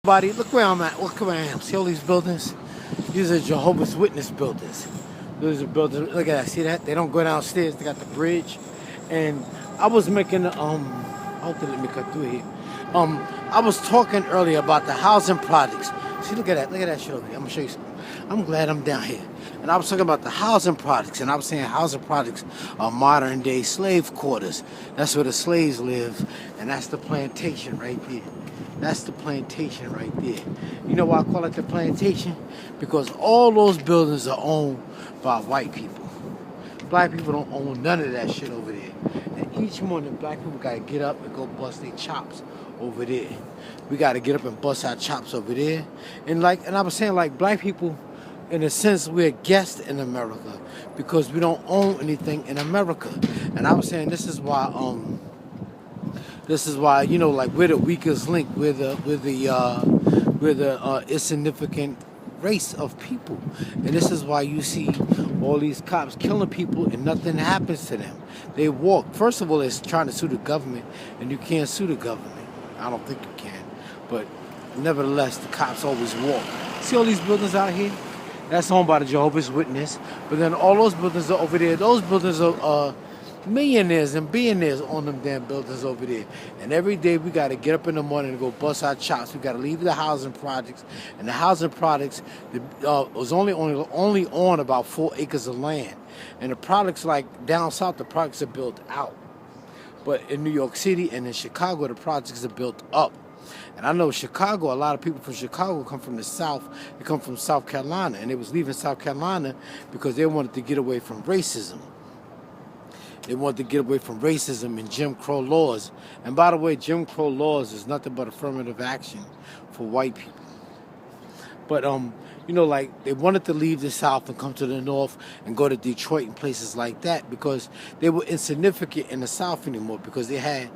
Buddy, look where I'm at. Look where I am. See all these buildings? These are Jehovah's Witness buildings. Those are buildings. Look at that. See that? They don't go downstairs. They got the bridge. And I was making how did let me cut through here? I was talking earlier about the housing projects. See, look at that. Look at that shit over here. I'm gonna show you something. I'm glad I'm down here. And I was talking about the housing projects, and I was saying housing projects are modern day slave quarters. That's where the slaves live, and that's the plantation right there. That's the plantation right there. You know why I call it the plantation? Because all those buildings are owned by white people. Black people don't own none of that shit over there. And each morning, black people gotta get up and go bust their chops over there. We gotta get up and bust our chops over there. And I was saying, like, black people, in a sense, we're guests in America because we don't own anything in America. And I was saying this is why you know, like, we're the weakest link. We're the insignificant race of people. And this is why you see all these cops killing people and nothing happens to them. They walk. First of all, they're trying to sue the government, and you can't sue the government. I don't think you can. But nevertheless, the cops always walk. See all these buildings out here? That's owned by the Jehovah's Witness. But then all those buildings are over there. Those buildings are millionaires and billionaires on them damn buildings over there. And every day we got to get up in the morning and go bust our chops. We got to leave the housing projects. And the housing projects was only on about 4 acres of land. And the products, like down south, the projects are built out. But in New York City and in Chicago, the projects are built up. And I know Chicago, a lot of people from Chicago come from the South. They come from South Carolina. And they was leaving South Carolina because they wanted to get away from racism. They wanted to get away from racism and Jim Crow laws. And by the way, Jim Crow laws is nothing but affirmative action for white people. But, you know, like, they wanted to leave the South and come to the North and go to Detroit and places like that because they were insignificant in the South anymore because they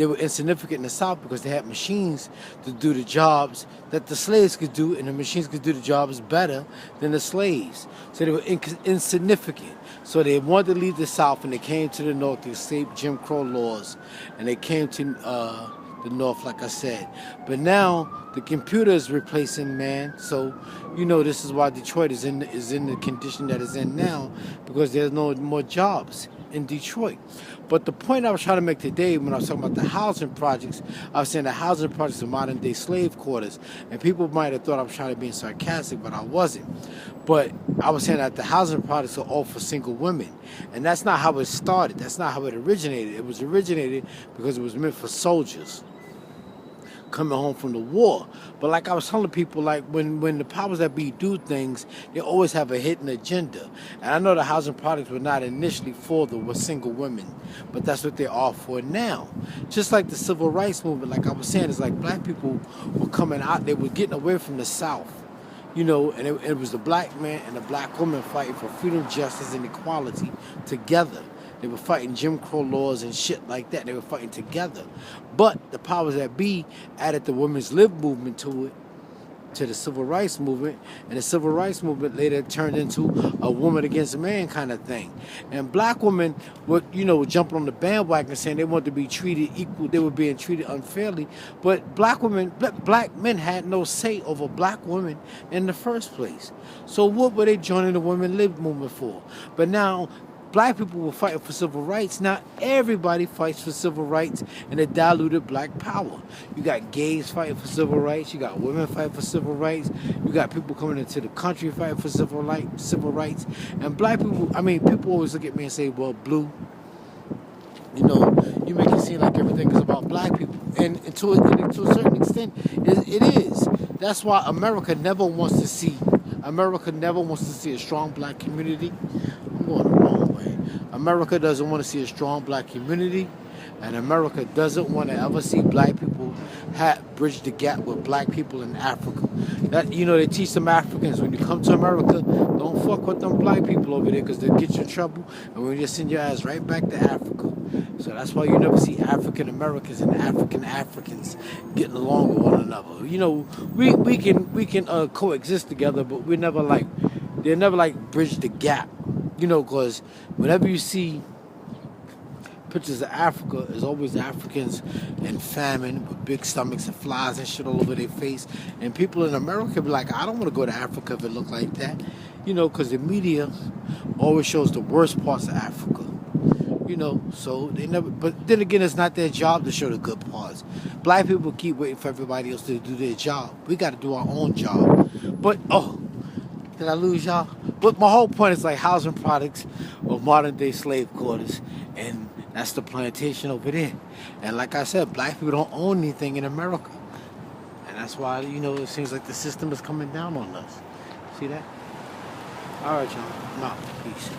were insignificant in the South because they had machines to do the jobs that the slaves could do, and the machines could do the jobs better than the slaves. So they were insignificant. So they wanted to leave the South, and they came to the North to escape Jim Crow laws, and they came to the North, like I said. But now the computer is replacing man, so you know this is why Detroit is in the condition that it's in now, because there's no more jobs in Detroit. But the point I was trying to make today when I was talking about the housing projects, I was saying the housing projects are modern day slave quarters. And people might have thought I was trying to be sarcastic, but I wasn't. But I was saying that the housing projects are all for single women. And that's not how it started. That's not how it originated. It was originated because it was meant for soldiers coming home from the war. But like I was telling people, like when the powers that be do things, they always have a hidden agenda. And I know the housing projects were not initially for the single women, but that's what they are for now. Just like the civil rights movement, like I was saying, it's like black people were coming out, they were getting away from the South. You know, and it was the black man and the black woman fighting for freedom, justice, and equality together. They were fighting Jim Crow laws and shit like that. They were fighting together. But the powers that be added the women's lib movement to it, to the civil rights movement. And the civil rights movement later turned into a woman against man kind of thing. And black women would, you know, jumping on the bandwagon saying they wanted to be treated equal. They were being treated unfairly. But black men had no say over black women in the first place. So what were they joining the women lib movement for? But now black people were fighting for civil rights. Now everybody fights for civil rights, and it diluted black power. You got gays fighting for civil rights. You got women fighting for civil rights. You got people coming into the country fighting for civil rights. And black people, I mean, people always look at me and say, well, Blue, you know, you make it seem like everything is about black people. And to a certain extent, it is. That's why America never wants to see a strong black community. I'm going the wrong way. America doesn't want to see a strong black community, and America doesn't want to ever see black people bridge the gap with black people in Africa. That, you know, they teach some Africans, when you come to America, don't fuck with them black people over there because they'll get you in trouble, and we'll just send your ass right back to Africa. So that's why you never see African Americans and Africans getting along with one another. You know, we can coexist together, but they'll never like bridge the gap. You know, because whenever you see pictures of Africa is always Africans in famine with big stomachs and flies and shit all over their face. And people in America be like, I don't want to go to Africa if it look like that. You know, because the media always shows the worst parts of Africa. You know, so they never, but then again, it's not their job to show the good parts. Black people keep waiting for everybody else to do their job. We got to do our own job. But, did I lose y'all? But my whole point is like housing products of modern day slave quarters. And that's the plantation over there. And like I said, black people don't own anything in America. And that's why, you know, it seems like the system is coming down on us. See that? All right, y'all. I'm out. Peace.